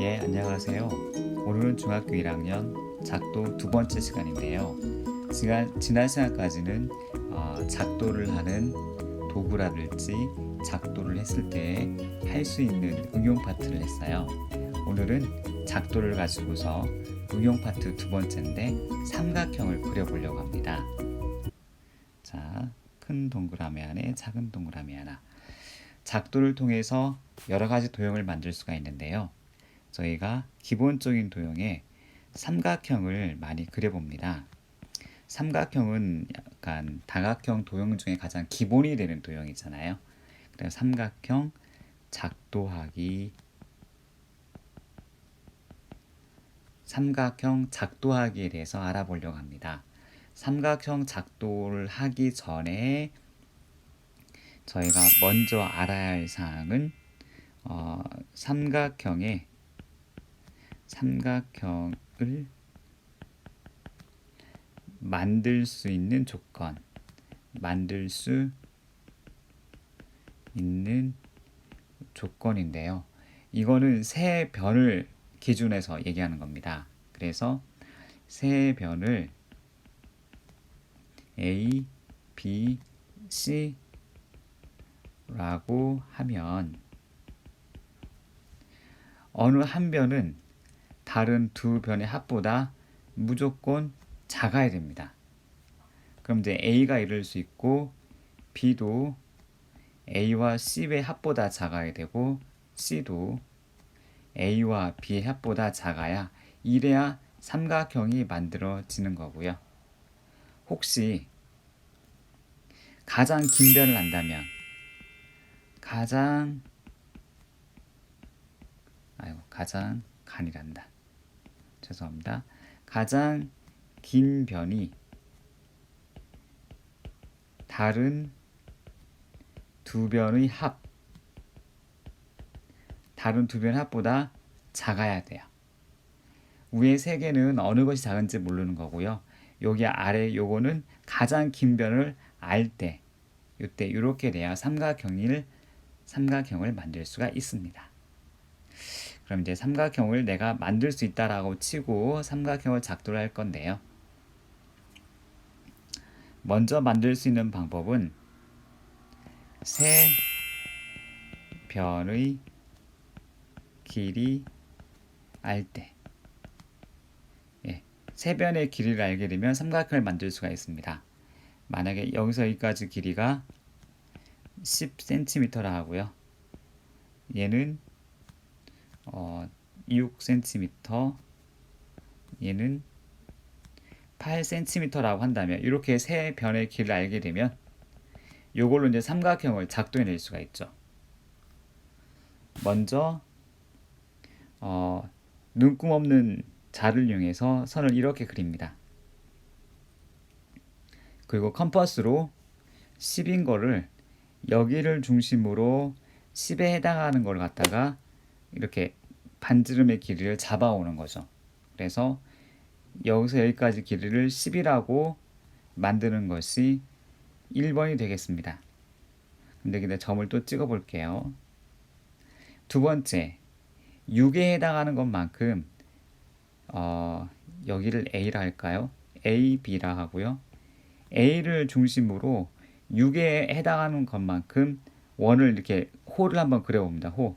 예, 안녕하세요. 오늘은 중학교 1학년 작도 두 번째 시간인데요. 지난 시간까지는 작도를 하는 도구라든지 작도를 했을 때 할 수 있는 응용 파트를 했어요. 오늘은 작도를 가지고서 응용 파트 두 번째인데 삼각형을 그려보려고 합니다. 자, 큰 동그라미 안에 작은 동그라미 하나. 작도를 통해서 여러 가지 도형을 만들 수가 있는데요. 저희가 기본적인 도형에 삼각형을 많이 그려봅니다. 삼각형은 약간 다각형 도형 중에 가장 기본이 되는 도형이잖아요. 그래서 삼각형 작도하기에 대해서 알아보려고 합니다. 삼각형 작도를 하기 전에 저희가 먼저 알아야 할 사항은 삼각형을 만들 수 있는 조건인데요. 이거는 세 변을 기준해서 얘기하는 겁니다. 그래서 세 변을 A, B, C 라고 하면 어느 한 변은 다른 두 변의 합보다 무조건 작아야 됩니다. 그럼 이제 A가 이럴 수 있고 B도 A와 C의 합보다 작아야 되고 C도 A와 B의 합보다 작아야 이래야 삼각형이 만들어지는 거고요. 혹시 가장 긴 변을 한다면 가장 간이란다. 죄송합니다. 가장 긴 변이 다른 두 변의 합보다 작아야 돼요. 위에 세 개는 어느 것이 작은지 모르는 거고요. 여기 아래 요거는 가장 긴 변을 알 때, 이때 이렇게 돼야 삼각형을 만들 수가 있습니다. 그럼 이제 삼각형을 내가 만들 수 있다라고 치고 삼각형을 작도를 할 건데요. 먼저 만들 수 있는 방법은 세 변의 길이 알 때, 세 변의 길이를 알게 되면 삼각형을 만들 수가 있습니다. 만약에 여기서 여기까지 길이가 10cm라 하고요. 얘는 6cm, 얘는 8cm라고 한다면 이렇게 세 변의 길을 알게 되면 이걸로 이제 삼각형을 작도해낼 수가 있죠. 먼저 눈금 없는 자를 이용해서 선을 이렇게 그립니다. 그리고 컴퍼스로 10인 거를 여기를 중심으로 10에 해당하는 걸 갖다가 이렇게 반지름의 길이를 잡아오는 거죠. 그래서 여기서 여기까지 길이를 10이라고 만드는 것이 1번이 되겠습니다. 근데 점을 또 찍어 볼게요. 두 번째, 6에 해당하는 것만큼 여기를 A라 할까요? A, B라 하고요. A를 중심으로 6에 해당하는 것만큼 원을 이렇게 호를 한번 그려봅니다. 호.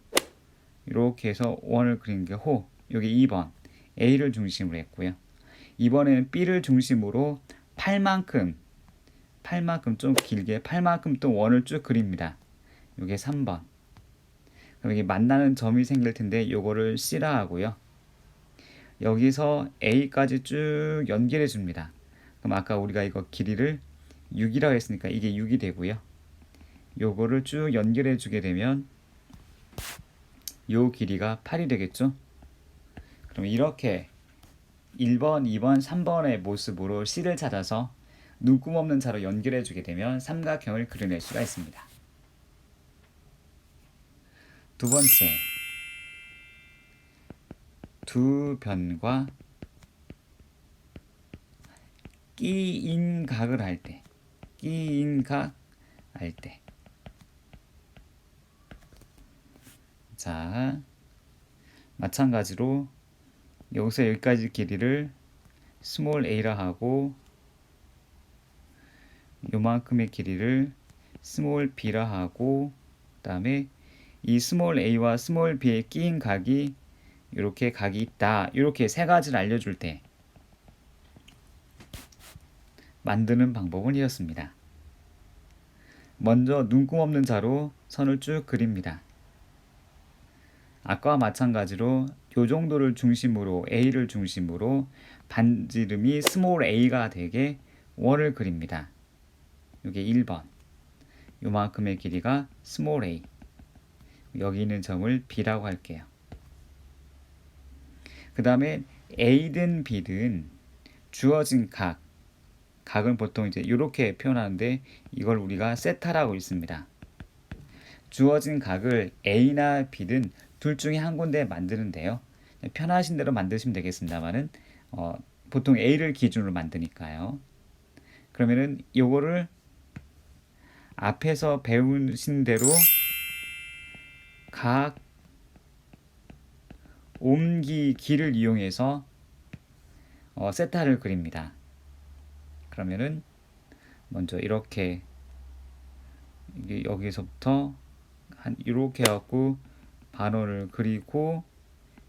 이렇게 해서 원을 그린 게 호. 여기 2번. A를 중심으로 했고요. 이번에는 B를 중심으로 8만큼 좀 길게 8만큼 또 원을 쭉 그립니다. 이게 3번. 그럼 여기 만나는 점이 생길 텐데 요거를 C라 하고요. 여기서 A까지 쭉 연결해 줍니다. 그럼 아까 우리가 이거 길이를 6이라고 했으니까 이게 6이 되고요. 요거를 쭉 연결해 주게 되면 요 길이가 8이 되겠죠? 그럼 이렇게 1번, 2번, 3번의 모습으로 C를 찾아서 눈금 없는 자로 연결해 주게 되면 삼각형을 그려낼 수가 있습니다. 두 번째, 두 변과 끼인각을 할 때, 자, 마찬가지로 여기서 여기까지 길이를 스몰 a라 하고 요만큼의 길이를 스몰 b라 하고 그 다음에 이 스몰 a와 스몰 b에 끼인 각이 이렇게 각이 있다. 이렇게 세 가지를 알려줄 때 만드는 방법은 이었습니다. 먼저 눈금 없는 자로 선을 쭉 그립니다. 아까와 마찬가지로 이 정도를 중심으로 A를 중심으로 반지름이 스몰 a가 되게 원을 그립니다. 이게 1번. 요만큼의 길이가 스몰 a. 여기 있는 점을 B라고 할게요. 그 다음에 A든 B든 주어진 각은 보통 이제 이렇게 표현하는데 이걸 우리가 세타라고 읽습니다. 주어진 각을 A나 B든 둘 중에 한 군데 만드는데요. 편하신 대로 만드시면 되겠습니다만은 보통 A를 기준으로 만드니까요. 그러면은 요거를 앞에서 배우신 대로 각 옮기기를 이용해서 세타를 그립니다. 그러면은 먼저 이렇게 여기서부터 한 이렇게 해갖고 반원을 그리고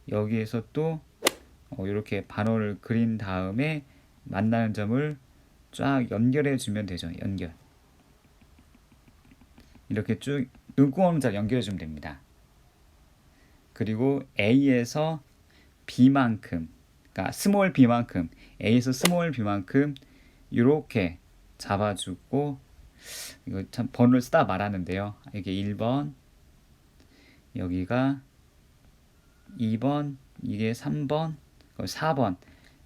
여기에서 또 이렇게 반원을 그린 다음에 만나는 점을 쫙 연결해 주면 되죠. 연결. 이렇게 쭉 눈금 없는 자를 연결해 주면 됩니다. 그리고 A에서 B만큼, 그러니까 스몰 B만큼, A에서 스몰 B만큼 이렇게 잡아주고, 이거 참 번호를 쓰다 말하는데요. 이게 1번, 여기가 2번, 이게 3번, 4번.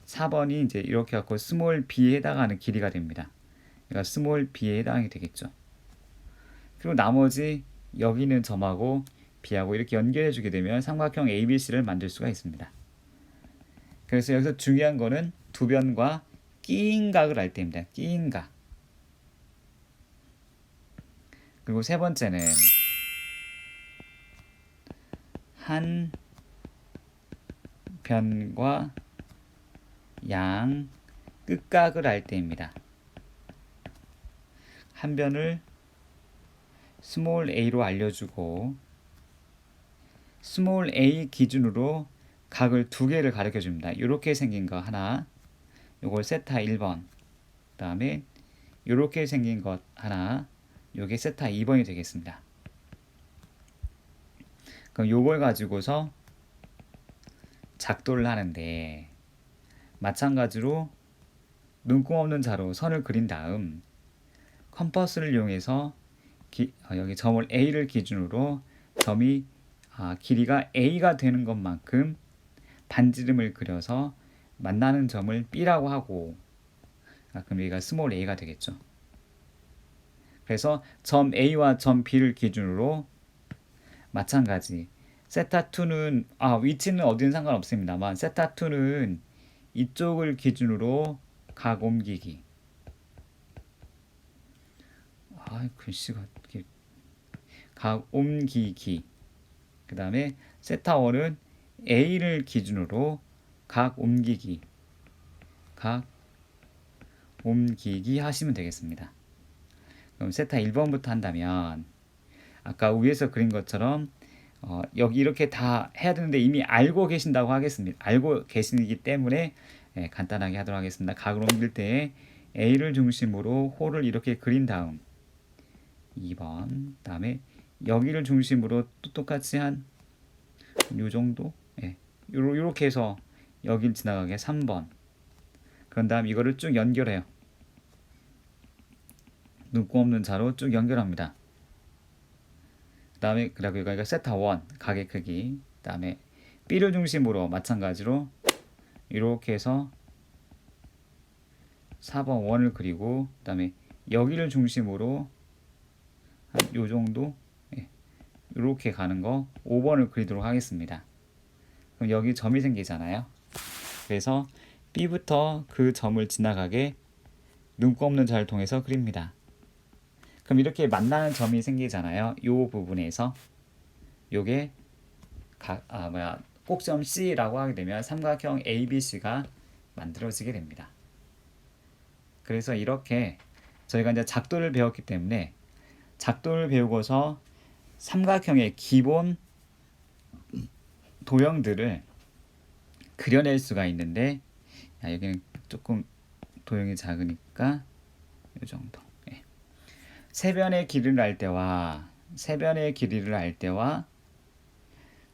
4번이 이제 이렇게 갖고 스몰 b에 해당하는 길이가 됩니다. 그러니까 스몰 b에 해당이 되겠죠. 그리고 나머지 여기 있는 점하고 b하고 이렇게 연결해 주게 되면 삼각형 ABC를 만들 수가 있습니다. 그래서 여기서 중요한 거는 두 변과 끼인 각을 알 때입니다. 끼인 각. 그리고 세 번째는 한 변과 양 끝각을 알 때입니다. 한 변을 스몰 a로 알려주고 스몰 a 기준으로 각을 두 개를 가르쳐 줍니다. 이렇게 생긴 거 하나, 요걸 세타 1번, 그 다음에 이렇게 생긴 것 하나, 요게 세타 2번이 되겠습니다. 그럼 요걸 가지고서 작도를 하는데 마찬가지로 눈금 없는 자로 선을 그린 다음 컴퍼스를 이용해서 여기 점을 A를 기준으로 점이 길이가 A가 되는 것만큼 반지름을 그려서 만나는 점을 B라고 하고 그럼 여기가 스몰 a가 되겠죠. 그래서 점 A와 점 B를 기준으로 마찬가지 세타2는 위치는 어디는 상관없습니다만 세타2는 이쪽을 기준으로 각 옮기기 글씨가 각 옮기기 그 다음에 세타1은 A를 기준으로 각 옮기기 하시면 되겠습니다. 그럼 세타 1번부터 한다면 아까 위에서 그린 것처럼 여기 이렇게 다 해야 되는데 이미 알고 계신다고 하겠습니다. 알고 계시기 때문에 간단하게 하도록 하겠습니다. 각을 옮길 때 A를 중심으로 호를 이렇게 그린 다음 2번 다음에 여기를 중심으로 또 똑같이 한 요 정도 요렇게 해서 여길 지나가게 3번 그런 다음 이거를 쭉 연결해요. 눈금 없는 자로 쭉 연결합니다. 그 다음에 그리고 여기가 세타 1 각의 크기 그 다음에 B를 중심으로 마찬가지로 이렇게 해서 4번 원을 그리고 그 다음에 여기를 중심으로 한 요 정도 이렇게 가는 거 5번을 그리도록 하겠습니다. 그럼 여기 점이 생기잖아요. 그래서 B부터 그 점을 지나가게 눈금 없는 자를 통해서 그립니다. 그럼 이렇게 만나는 점이 생기잖아요. 요 부분에서 요게 꼭점 C라고 하게 되면 삼각형 ABC가 만들어지게 됩니다. 그래서 이렇게 저희가 이제 작도를 배웠기 때문에 작도를 배우고서 삼각형의 기본 도형들을 그려낼 수가 있는데, 여기는 조금 도형이 작으니까 이 정도. 세변의 길이를 알 때와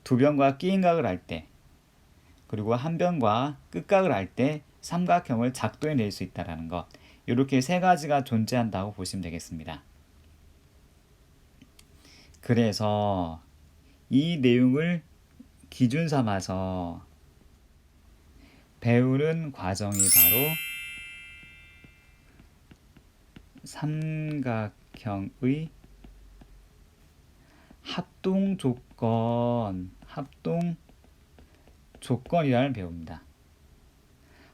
두 변과 끼인각을 알 때, 그리고 한 변과 끝각을 알 때 삼각형을 작도해낼 수 있다는 것, 이렇게 세 가지가 존재한다고 보시면 되겠습니다. 그래서 이 내용을 기준 삼아서 배우는 과정이 바로 삼각형의 합동 조건이라는 배웁니다.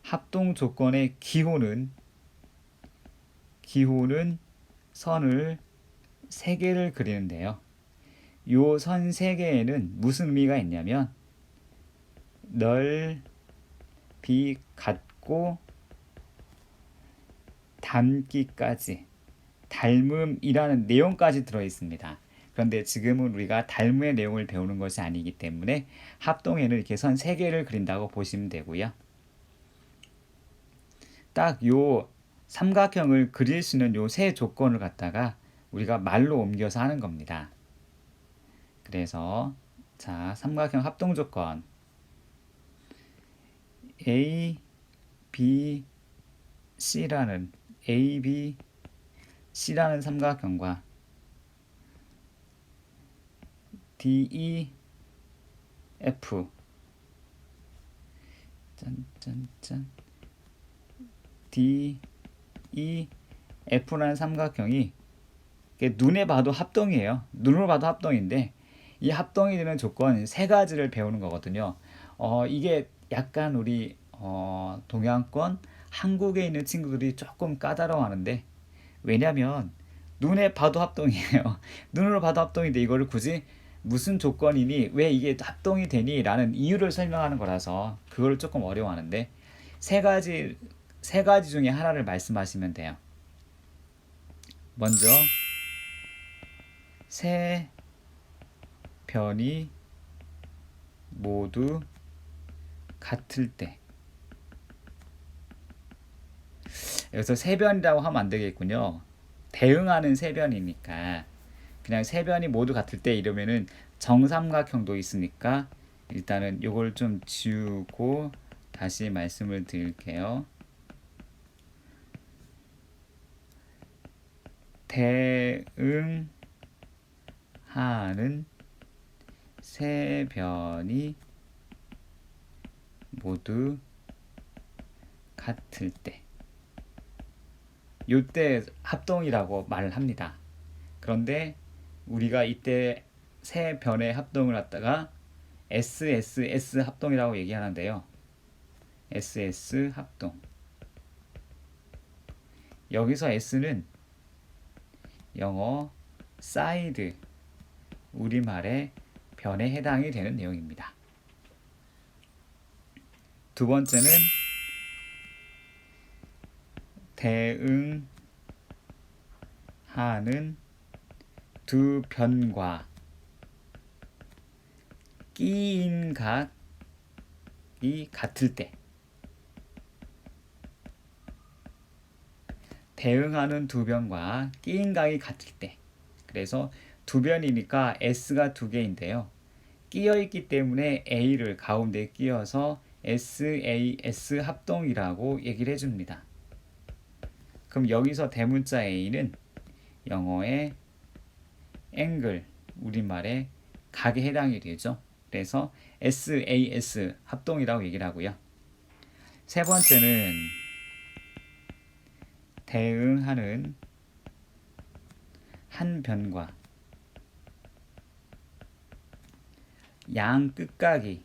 합동 조건의 기호는 선을 3개를 그리는데요. 요 선 3개에는 무슨 의미가 있냐면 넓이 같고 닮기까지, 닮음이라는 내용까지 들어있습니다. 그런데 지금은 우리가 닮음의 내용을 배우는 것이 아니기 때문에 합동에는 이렇게 선 3개를 그린다고 보시면 되고요. 딱 요 삼각형을 그릴 수 있는 요 세 조건을 갖다가 우리가 말로 옮겨서 하는 겁니다. 그래서 자, 삼각형 합동 조건 A, B, C라는 삼각형과 D, E, F D, E, F라는 삼각형이 눈에 봐도 합동이에요. 눈으로 봐도 합동인데 이 합동이 되는 조건 3가지를 배우는 거거든요. 이게 약간 우리 동양권 한국에 있는 친구들이 조금 까다로워하는데, 왜냐면 눈에 봐도 합동이에요. 눈으로 봐도 합동인데 이거를 굳이 무슨 조건이니, 왜 이게 합동이 되니 라는 이유를 설명하는 거라서 그걸 조금 어려워하는데, 세 가지 중에 하나를 말씀하시면 돼요. 먼저 세 변이 모두 같을 때, 여기서 세 변이라고 하면 안 되겠군요. 대응하는 세 변이니까 그냥 세 변이 모두 같을 때 이러면은 정삼각형도 있으니까 일단은 요걸 좀 지우고 다시 말씀을 드릴게요. 대응하는 세 변이 모두 같을 때, 요때 합동이라고 말을 합니다. 그런데 우리가 이때 세 변의 합동을 갖다가 SSS 합동이라고 얘기하는데요. SS 합동. 여기서 S는 영어 사이드, 우리말의 변에 해당이 되는 내용입니다. 두 번째는 대응하는 두 변과 끼인 각이 같을 때, 대응하는 두 변과 끼인 각이 같을 때, 그래서 두 변이니까 S가 2개인데요. 끼어있기 때문에 A를 가운데 끼워서 SAS 합동이라고 얘기를 해줍니다. 그럼 여기서 대문자 A는 영어의 앵글, 우리말의 각에 해당이 되죠. 그래서 SAS 합동이라고 얘기를 하고요. 세 번째는 대응하는 한 변과 양끝각이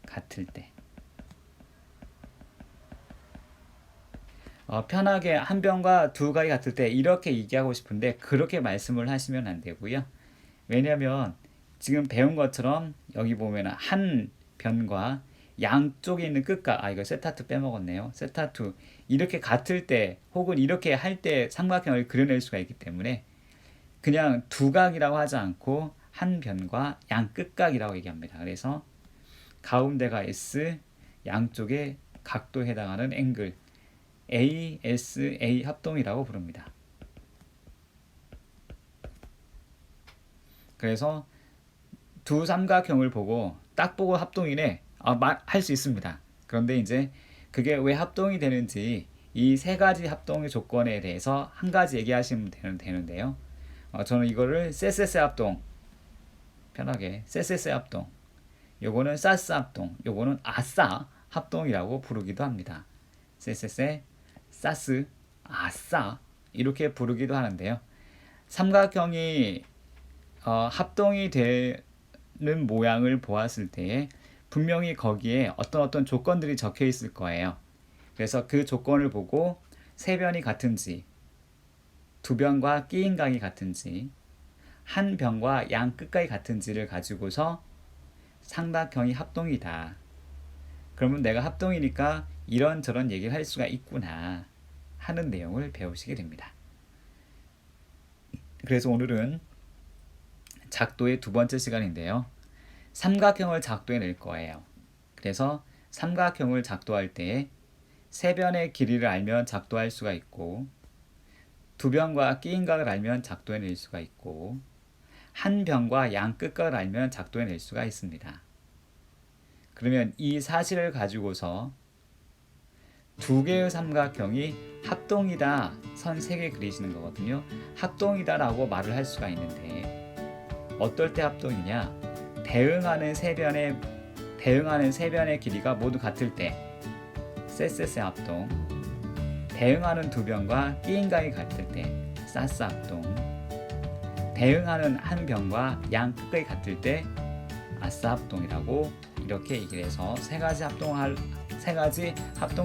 같을 때, 편하게 한 변과 두 각이 같을 때 이렇게 얘기하고 싶은데 그렇게 말씀을 하시면 안 되고요. 왜냐하면 지금 배운 것처럼 여기 보면 한 변과 양쪽에 있는 끝각, 이거 세타2 빼먹었네요. 세타2 이렇게 같을 때 혹은 이렇게 할 때 삼각형을 그려낼 수가 있기 때문에 그냥 두각이라고 하지 않고 한 변과 양 끝각이라고 얘기합니다. 그래서 가운데가 S, 양쪽에 각도에 해당하는 앵글 ASA 합동이라고 부릅니다. 그래서 두 삼각형을 보고 딱 보고 합동이네 할 수 있습니다. 그런데 이제 그게 왜 합동이 되는지 이 세 가지 합동의 조건에 대해서 한 가지 얘기하시면 되는데요. 저는 이거를 세세세 합동, 편하게 세세세 합동, 요거는 사스 합동, 요거는 아싸 합동이라고 부르기도 합니다. 세세세, 사스, 아싸 이렇게 부르기도 하는데요. 삼각형이 합동이 되는 모양을 보았을 때 분명히 거기에 어떤 조건들이 적혀 있을 거예요. 그래서 그 조건을 보고 세 변이 같은지, 두 변과 끼인 각이 같은지, 한 변과 양 끝각이 같은지를 가지고서 삼각형이 합동이다. 그러면 내가 합동이니까 이런저런 얘기를 할 수가 있구나 하는 내용을 배우시게 됩니다. 그래서 오늘은 작도의 두 번째 시간인데요. 삼각형을 작도해 낼 거예요. 그래서 삼각형을 작도할 때 세 변의 길이를 알면 작도할 수가 있고, 두 변과 끼인 각을 알면 작도해 낼 수가 있고, 한 변과 양 끝각을 알면 작도해 낼 수가 있습니다. 그러면 이 사실을 가지고서 두 개의 삼각형이 합동이다, 선 세 개 그리시는 거거든요. 합동이다 라고 말을 할 수가 있는데 어떨 때 합동이냐, 대응하는 세 변의 길이가 모두 같을 때 세세세 합동, 대응하는 두 변과 끼인 각이 같을 때 사스 합동, 대응하는 한 변과 양 끝각이 같을 때 아싸 합동이라고 이렇게 얘기를 해서 세 가지 합동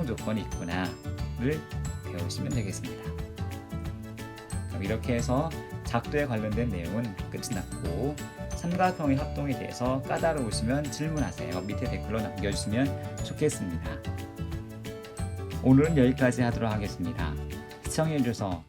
조건이 있구나를 배우시면 되겠습니다. 그럼 이렇게 해서 작도에 관련된 내용은 끝이 났고, 삼각형의 합동에 대해서 까다로우시면 질문하세요. 밑에 댓글로 남겨주시면 좋겠습니다. 오늘은 여기까지 하도록 하겠습니다. 시청해주셔서